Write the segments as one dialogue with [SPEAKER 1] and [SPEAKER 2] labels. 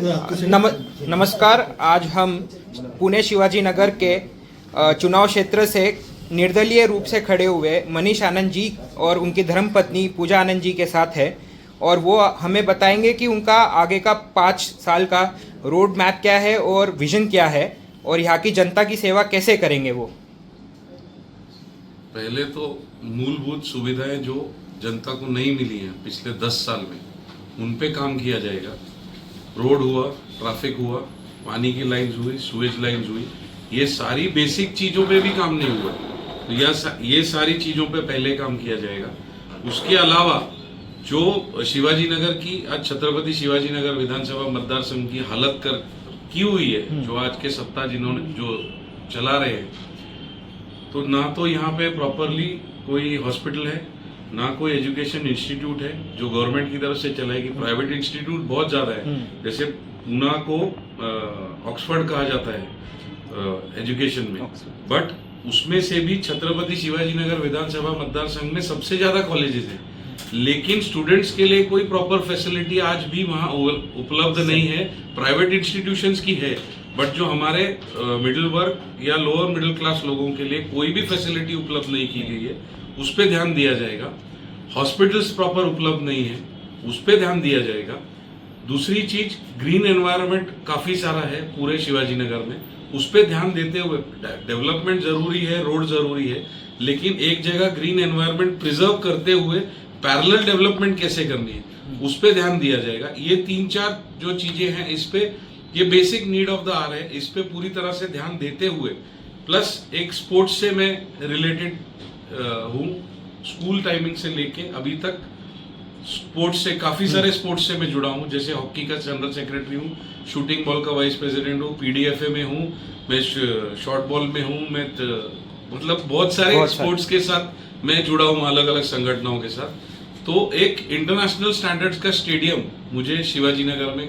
[SPEAKER 1] नमस्कार। आज हम पुणे शिवाजी नगर के चुनाव क्षेत्र से निर्दलीय रूप से खड़े हुए मनीष आनंद जी और उनकी धर्मपत्नी पूजा आनंद जी के साथ है और वो हमें बताएंगे कि उनका आगे का 5 साल का रोड मैप क्या है और विजन क्या है और यहाँ की जनता की सेवा कैसे करेंगे वो।
[SPEAKER 2] पहले तो मूलभूत सुविधाएं जो जनता को नहीं मिली हैं पिछले 10 साल में, उन पे काम किया जाएगा। रोड हुआ, ट्रैफिक हुआ, पानी की लाइन्स हुई, सुएज लाइन्स हुई, ये सारी बेसिक चीज़ों पे भी काम नहीं हुआ, तो ये सारी चीज़ों पे पहले काम किया जाएगा। उसके अलावा जो शिवाजी नगर की, आज छत्रपति शिवाजी नगर विधानसभा मतदार संघ की हालत की हुई है, जो आज के सत्ता जिन्होंने जो चला रहे हैं, तो ना तो यहाँ पे प्रॉपरली कोई हॉस्पिटल है, ना कोई एजुकेशन इंस्टीट्यूट है जो गवर्नमेंट की तरफ से चलाएगी। प्राइवेट इंस्टीट्यूट बहुत ज्यादा है, जैसे पूना को ऑक्सफोर्ड कहा जाता है एजुकेशन में, बट उसमें से भी छत्रपति शिवाजी नगर विधानसभा मतदार संघ में सबसे ज्यादा कॉलेजेस हैं, लेकिन स्टूडेंट्स के लिए कोई प्रॉपर फैसिलिटी आज भी वहाँ उपलब्ध नहीं है। प्राइवेट इंस्टीट्यूशंस की है, बट जो हमारे मिडिल वर्ग या लोअर मिडिल क्लास लोगों के लिए कोई भी फैसिलिटी उपलब्ध नहीं की गई है, उस पर ध्यान दिया जाएगा। हॉस्पिटल्स प्रॉपर उपलब्ध नहीं है, उस पर ध्यान दिया जाएगा। दूसरी चीज, ग्रीन एनवायरनमेंट काफी सारा है पूरे शिवाजी नगर में, उस पर ध्यान देते हुए डेवलपमेंट जरूरी है, रोड जरूरी है, लेकिन एक जगह ग्रीन एनवायरनमेंट प्रिजर्व करते हुए पैरेलल डेवलपमेंट कैसे करनी है, उस पर ध्यान दिया जाएगा। ये 3-4 जो चीजें हैं, इस पे, ये basic need of the hour है, इस पे पूरी तरह से ध्यान देते हुए, प्लस एक स्पोर्ट्स से मैं रिलेटेड हूँ, स्कूल टाइमिंग से लेके अभी तक स्पोर्ट्स से, काफी सारे स्पोर्ट्स से मैं जुड़ा हूँ, जैसे हॉकी का जनरल सेक्रेटरी हूँ, शूटिंग बॉल का वाइस प्रेसिडेंट हूँ, पीडीएफए में हूँ, मैं शॉर्ट बॉल में हूँ, मैं मतलब बहुत सारे स्पोर्ट्स के साथ मैं जुड़ा हूँ, अलग अलग संगठनों के साथ। तो एक इंटरनेशनल स्टैंडर्ड्स का स्टेडियम मुझे शिवाजी नगर में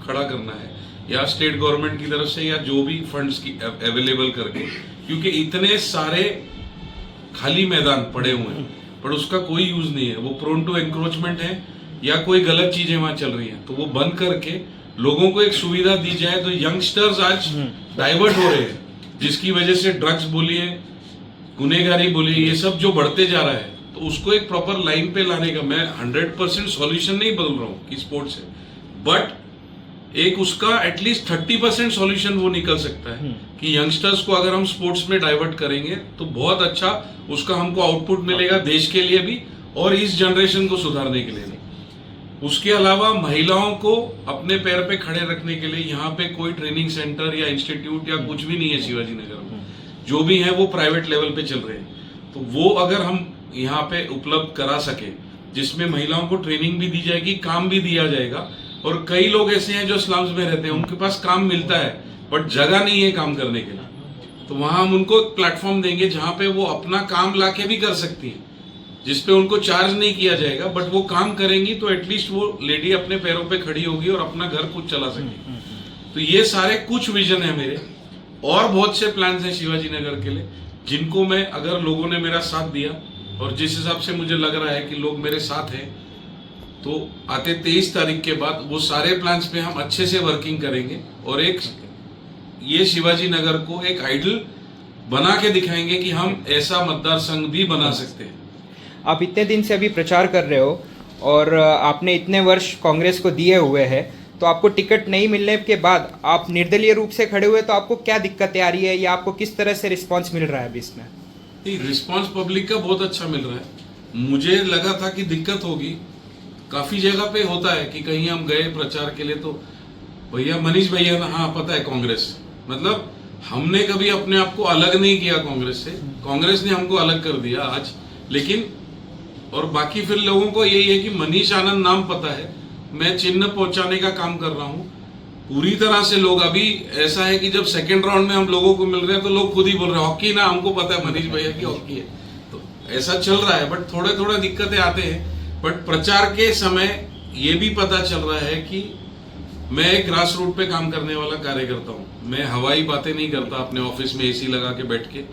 [SPEAKER 2] खड़ा करना है, या स्टेट गवर्नमेंट की तरफ से, या जो भी फंड्स की अवेलेबल करके, क्योंकि इतने सारे खाली मैदान पड़े हुए हैं पर उसका कोई यूज नहीं है, वो प्रोन टू एनक्रोचमेंट है या कोई गलत चीजें वहां चल रही हैं, तो वो बंद करके लोगों को एक सुविधा दी जाए। तो यंगस्टर्स आज डाइवर्ट हो रहे हैं, जिसकी वजह से ड्रग्स बोलिए, गुनेगारी बोलिए, ये सब जो बढ़ते जा रहा है, तो उसको एक प्रॉपर लाइन पे लाने का, मैं 100% सॉल्यूशन नहीं बोल रहा हूँ कि स्पोर्ट्स है, बट एक उसका एटलीस्ट 30% सॉल्यूशन वो निकल सकता है कि यंगस्टर्स को अगर हम स्पोर्ट्स में डाइवर्ट करेंगे तो बहुत अच्छा उसका हमको आउटपुट मिलेगा, देश के लिए भी और इस जनरेशन को सुधारने के लिए भी। उसके अलावा महिलाओं को अपने पैर पे खड़े रखने के लिए यहाँ पे कोई ट्रेनिंग सेंटर या इंस्टीट्यूट या कुछ भी नहीं है शिवाजी नगर में, जो भी है वो प्राइवेट लेवल पे चल रहे हैं, तो वो अगर हम यहाँ पे उपलब्ध करा सके, जिसमें महिलाओं को ट्रेनिंग भी दी जाएगी, काम भी दिया जाएगा। और कई लोग ऐसे हैं जो स्लम्स में रहते हैं, उनके पास काम मिलता है बट जगह नहीं है काम करने के लिए, तो वहां हम उनको प्लेटफॉर्म देंगे जहां पे वो अपना काम लाके भी कर सकती हैं, जिसपे उनको चार्ज नहीं किया जाएगा, बट वो काम करेंगी तो एटलीस्ट वो लेडी अपने पैरों पे खड़ी होगी और अपना घर खुद चला सकेगी। तो ये सारे कुछ विजन है मेरे, और बहुत से प्लान्स हैं शिवाजी नगर के लिए, जिनको मैं, अगर लोगों ने मेरा साथ दिया और जिस हिसाब से मुझे लग रहा है कि लोग मेरे साथ हैं, तो आते 23 तारीख के बाद वो सारे प्लान्स पे हम अच्छे से वर्किंग करेंगे और एक ये शिवाजी नगर को एक आइडल बना के दिखाएंगे कि हम ऐसा मतदार संघ भी बना सकते हैं।
[SPEAKER 1] आप इतने दिन से अभी प्रचार कर रहे हो और आपने इतने वर्ष कांग्रेस को दिए हुए हैं, तो आपको टिकट नहीं मिलने के बाद आप निर्दलीय रूप से खड़े हुए, तो आपको क्या दिक्कतें आ रही है या आपको किस तरह से रिस्पॉन्स मिल रहा है अभी इसमें?
[SPEAKER 2] रिस्पॉन्स पब्लिक का बहुत अच्छा मिल रहा है। मुझे लगा था कि दिक्कत होगी, काफी जगह पे होता है कि कहीं हम गए प्रचार के लिए तो भैया मनीष भैया ना, हाँ पता है कांग्रेस, मतलब हमने कभी अपने आप को अलग नहीं किया कांग्रेस से, कांग्रेस ने हमको अलग कर दिया आज। लेकिन और बाकी फिर लोगों को यही है कि मनीष आनंद नाम पता है, मैं चिन्ह पहुंचाने का काम कर रहा हूँ पूरी तरह से। लोग अभी ऐसा है कि जब सेकेंड राउंड में हम लोगों को मिल रहे हैं तो लोग खुद ही बोल रहे हैं हॉकी ना, हमको पता है मनीष भैया की हॉकी है, तो ऐसा चल रहा है। बट थोड़े थोड़े दिक्कतें आते हैं, बट प्रचार के समय ये भी पता चल रहा है कि मैं एक ग्रास रूट पे काम करने वाला कार्यकर्ता हूँ, मैं हवाई बातें नहीं करता अपने ऑफिस में एसी लगा के बैठ के।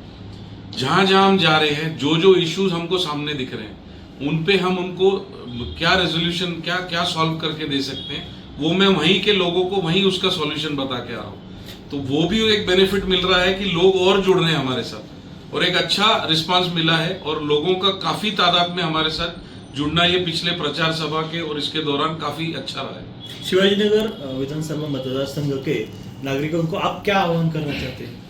[SPEAKER 2] जहां जहां हम जा रहे हैं, जो जो इश्यूज हमको सामने दिख रहे हैं, उन पे हम उनको क्या रेजोल्यूशन, क्या क्या सॉल्व करके दे सकते हैं, वो मैं वहीं के लोगों को वहीं उसका सॉल्यूशन बता के आ रहा हूँ। तो वो भी एक बेनिफिट मिल रहा है कि लोग और जुड़ रहे हैं हमारे साथ और एक अच्छा रिस्पांस मिला है और लोगों का काफी तादाद में हमारे साथ जुड़ना ये पिछले प्रचार सभा के और इसके दौरान काफी अच्छा रहा है।
[SPEAKER 3] शिवाजीनगर विधानसभा मतदार संघ के नागरिकों को आप क्या आह्वान करना चाहते हैं?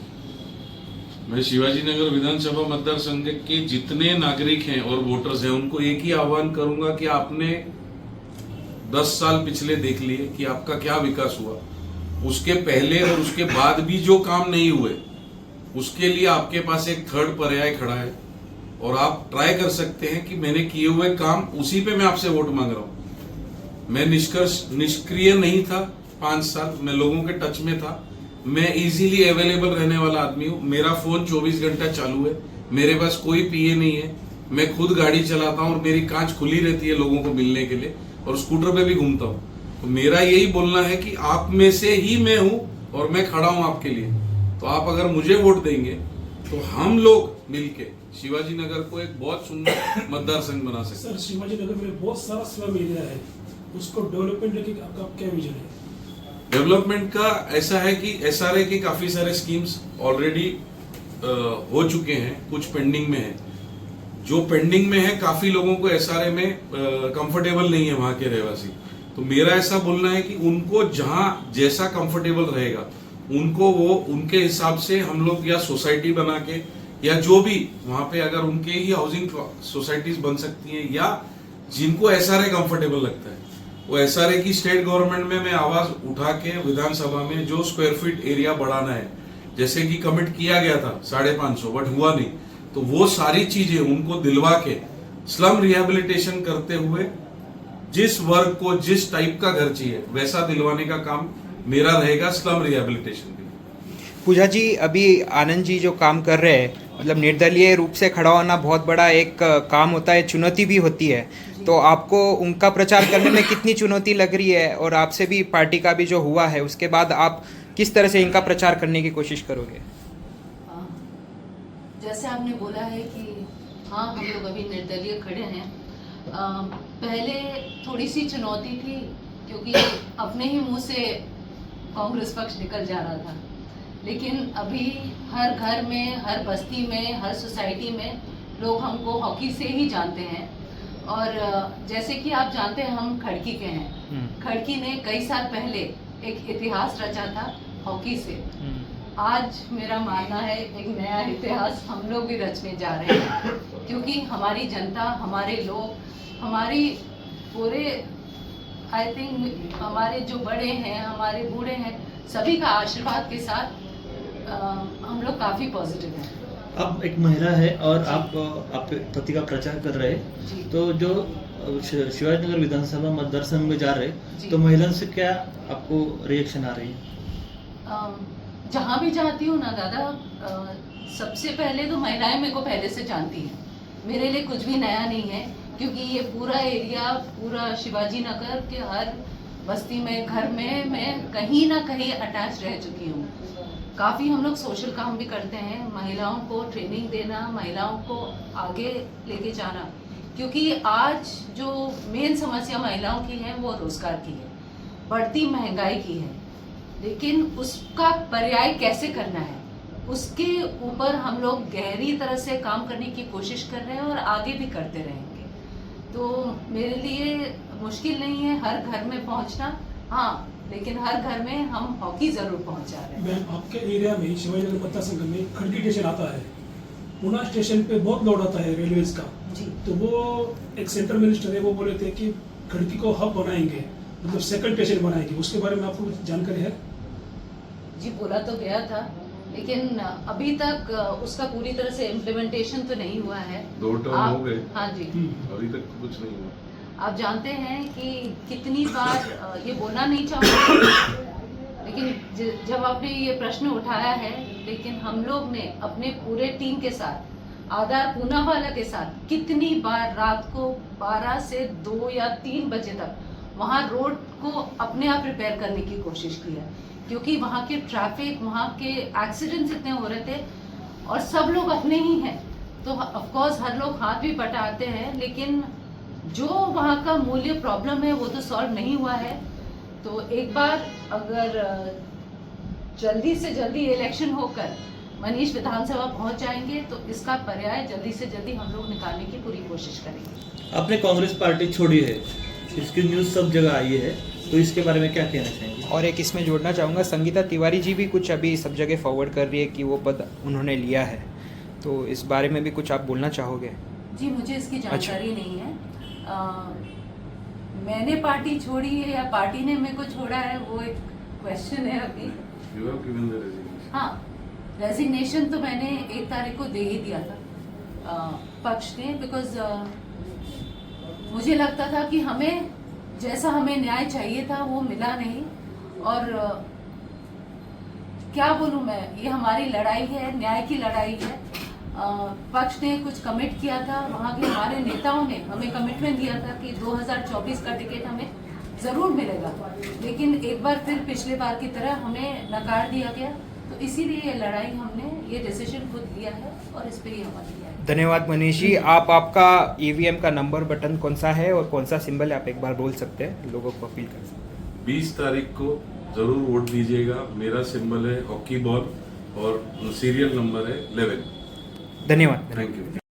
[SPEAKER 2] मैं शिवाजीनगर विधानसभा मतदार संघ के जितने नागरिक हैं और वोटर्स हैं उनको एक ही आह्वान करूंगा कि आपने 10 साल पिछले देख लिए कि आपका क्या विकास हुआ, उसके पहले और उसके बाद भी जो काम नहीं हुए उसके लिए आपके पास एक थर्ड पर्याय खड़ा है और आप ट्राई कर सकते हैं कि मैंने किए हुए काम, उसी पे मैं आपसे वोट मांग रहा हूं। मैं निष्क्रिय नहीं था 5 साल, मैं लोगों के टच में था, मैं इजीली अवेलेबल रहने वाला आदमी हूं, मेरा फोन 24 घंटा चालू है, मेरे पास कोई पीए नहीं है, मैं खुद गाड़ी चलाता हूं और मेरी कांच खुली रहती है लोगों को मिलने के लिए और स्कूटर पे भी घूमता हूं। तो मेरा यही बोलना है कि आप में से ही मैं हूं और मैं खड़ा हूं आपके लिए। तो आप अगर मुझे वोट देंगे तो हम लोग मिलके शिवाजी नगर को एक बहुत सुंदर मतदार संघ बना सकते हैं।
[SPEAKER 4] सर, शिवाजी नगर में बहुत सारा सेवा मिल रहा है, उसको डेवलपमेंट लेके आपका क्या विजन है?
[SPEAKER 2] डेवलपमेंट का ऐसा है कि एसआरए की काफी सारे स्कीम्स ऑलरेडी हो चुके हैं, कुछ पेंडिंग में है। जो पेंडिंग में है काफी लोगों को एसआरए में कंफर्टेबल नहीं है वहां के रहवासी। तो मेरा ऐसा बोलना है कि उनको जहां जैसा कंफर्टेबल रहेगा उनको वो उनके हिसाब से हम लोग या सोसाइटी बना के या जो भी वहां पे अगर उनके ही हाउसिंग सोसाइटीज बन सकती हैं या जिनको एसआरए कंफर्टेबल लगता है वो एसआरए की स्टेट गवर्नमेंट में मैं आवाज उठा के विधानसभा में जो स्क्वायर फीट एरिया बढ़ाना है, जैसे कि कमिट किया गया था 550 बट हुआ नहीं, तो वो सारी चीजें उनको दिलवा के स्लम रिहेबिलिटेशन करते हुए जिस वर्ग को जिस टाइप का घर चाहिए वैसा दिलवाने का काम मेरा रहेगा, स्लम रिहेबिलिटेशन भी।
[SPEAKER 1] पूजा जी, अभी आनंद जी जो काम कर रहे हैं, मतलब निर्दलीय रूप से खड़ा होना बहुत बड़ा एक काम होता है, चुनौती भी होती है। तो आपको उनका प्रचार करने में कितनी चुनौती लग रही है और आपसे भी पार्टी का भी जो हुआ है उसके बाद आप किस तरह से इनका प्रचार करने की कोशिश करोगे?
[SPEAKER 5] जैसे आपने बोला है कि हाँ, हम लोग अभी निर्दलीय खड़े हैं। पहले थोड़ी सी चुनौती थी क्योंकि अपने ही मुंह से कांग्रेस पक्ष निकल जा रहा था, लेकिन अभी हर घर में, हर बस्ती में, हर सोसाइटी में लोग हमको हॉकी से ही जानते हैं। और जैसे कि आप जानते हैं हम खड़की के हैं। खड़की ने कई साल पहले एक इतिहास रचा था हॉकी से। आज मेरा मानना है एक नया इतिहास हम लोग भी रचने जा रहे हैं, क्योंकि हमारी जनता, हमारे लोग, हमारी पूरे आई थिंक हमारे जो बड़े हैं, हमारे बूढ़े हैं, सभी का आशीर्वाद के साथ हम लोग काफ़ी पॉजिटिव हैं।
[SPEAKER 3] आप एक महिला है और आप पति का प्रचार कर रहे हैं, तो जो शिवाजीनगर विधानसभा मतदार संघ में जा रहे, तो महिलाओं से क्या आपको रिएक्शन आ रही है?
[SPEAKER 5] जहाँ भी जाती हूँ ना दादा, सबसे पहले तो महिलाएं मेरे को पहले से जानती हैं। मेरे लिए कुछ भी नया नहीं है, क्योंकि ये पूरा एरिया, पूरा शिवाजी नगर के हर बस्ती में, घर में मैं कहीं ना कहीं अटैच रह चुकी हूँ। काफ़ी हम लोग सोशल काम भी करते हैं, महिलाओं को ट्रेनिंग देना, महिलाओं को आगे लेके जाना, क्योंकि आज जो मेन समस्या महिलाओं की है वो रोजगार की है, बढ़ती महंगाई की है, लेकिन उसका पर्याय कैसे करना है उसके ऊपर हम लोग गहरी तरह से काम करने की कोशिश कर रहे हैं और आगे भी करते रहेंगे। तो मेरे लिए मुश्किल नहीं है हर घर में पहुंचना, हाँ, लेकिन हर घर में हम हॉकी जरूर पहुंचा रहे हैं।
[SPEAKER 4] मैम, आपके एरिया में शिवाजीनगर मतदार संघ में खड़की स्टेशन आता है, पुणे स्टेशन पे बहुत लोड आता है रेलवेज का
[SPEAKER 5] जी।
[SPEAKER 4] तो वो एक सेंट्रल मिनिस्टर है, वो बोले थे कि खड़की को हब बनाएंगे, मतलब सेकंड स्टेशन बनाएंगे, उसके बारे में आपको कुछ जानकारी है?
[SPEAKER 5] जी, बोला तो गया था, लेकिन अभी तक उसका पूरी तरह से इम्प्लीमेंटेशन तो नहीं हुआ है।
[SPEAKER 2] 2 टर्म हो गए,
[SPEAKER 5] हाँ जी,
[SPEAKER 2] अभी तक तो कुछ नहीं हुआ।
[SPEAKER 5] आप जानते हैं कि कितनी बार ये बोलना नहीं चाहूँगी, लेकिन जब आपने ये प्रश्न उठाया है, लेकिन हम लोग ने अपने पूरे टीम के साथ, आधार पूनावाला के साथ, कितनी बार रात को 12 से 2 या 3 बजे तक वहाँ रोड को अपने आप रिपेयर करने की कोशिश की है, क्योंकि वहाँ के ट्रैफिक, वहाँ के एक्सीडेंट्स इतने हो रहे थे और सब लोग अपने ही हैं, तो ऑफ कोर्स हर लोग हाथ भी बटाते हैं, लेकिन जो वहाँ का मूल्य प्रॉब्लम है वो तो सॉल्व नहीं हुआ है। तो एक बार अगर जल्दी से जल्दी इलेक्शन होकर मनीष विधानसभा पहुंच जाएंगे तो इसका पर्याय जल्दी से जल्दी हम लोग निकालने की पूरी कोशिश करेंगे।
[SPEAKER 3] आपने कांग्रेस पार्टी छोड़ी है, इसकी न्यूज़ सब जगह आई है, तो इसके बारे में क्या कहना चाहेंगे?
[SPEAKER 1] और एक इसमें जोड़ना चाहूँगा, संगीता तिवारी जी भी कुछ अभी सब जगह फॉरवर्ड कर रही है कि वो पद उन्होंने लिया है, तो इस बारे में भी कुछ आप बोलना चाहोगे?
[SPEAKER 5] जी, मुझे इसकी जानकारी नहीं है। मैंने पार्टी छोड़ी है या पार्टी ने मेरे को छोड़ा है, वो एक क्वेश्चन है अभी।
[SPEAKER 2] You have given the resignation.
[SPEAKER 5] हाँ, रेजिग्नेशन तो मैंने 1 तारीख को दे ही दिया था पक्ष ने, बिकॉज मुझे लगता था कि हमें जैसा हमें न्याय चाहिए था वो मिला नहीं। और क्या बोलूँ मैं, ये हमारी लड़ाई है, न्याय की लड़ाई है। पक्ष ने कुछ कमिट किया था, वहाँ के हमारे नेताओं ने हमें कमिटमेंट दिया था कि 2024 का टिकट हमें ज़रूर मिलेगा, लेकिन एक बार फिर पिछले बार की तरह हमें नकार दिया गया। तो इसीलिए ये लड़ाई हमने ये डिसीजन खुद लिया है और इस पे ही अमल किया है।
[SPEAKER 1] धन्यवाद मनीष जी। आपका ईवीएम का नंबर बटन कौन सा है और कौन सा सिंबल है, आप एक बार बोल सकते हैं, लोगों को अपील कर सकते हैं?
[SPEAKER 2] 20 तारीख को जरूर वोट दीजिएगा। मेरा सिंबल है हॉकी बॉल और सीरियल नंबर है 11।
[SPEAKER 1] धन्यवाद।
[SPEAKER 2] Thank you.